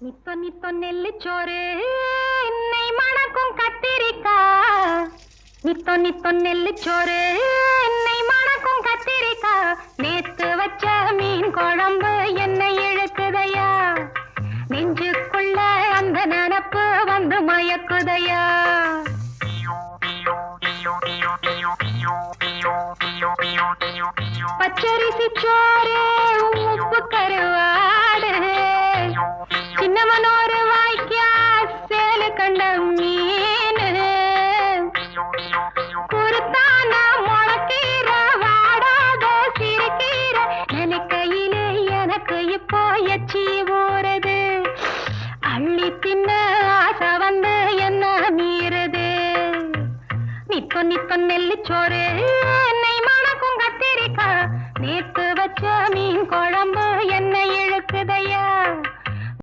நித்தொ நித்தொ நெல்லுச்சோறு என்னை மணக்கும் கத்திரிக்கா. நித்தொ நித்தொ நெல்லுச்சோறு என்னை மணக்கும் கத்திரிக்கா. நேத்து வச்ச மீன் குழம்பு என்னை இழுக்குதையா. நெஞ்சுக்குள்ள அந்த நினப்பு வந்து மயக்குதையா. பச்சரிசி சோறு உப்பு கருவாடு சின்னமனோ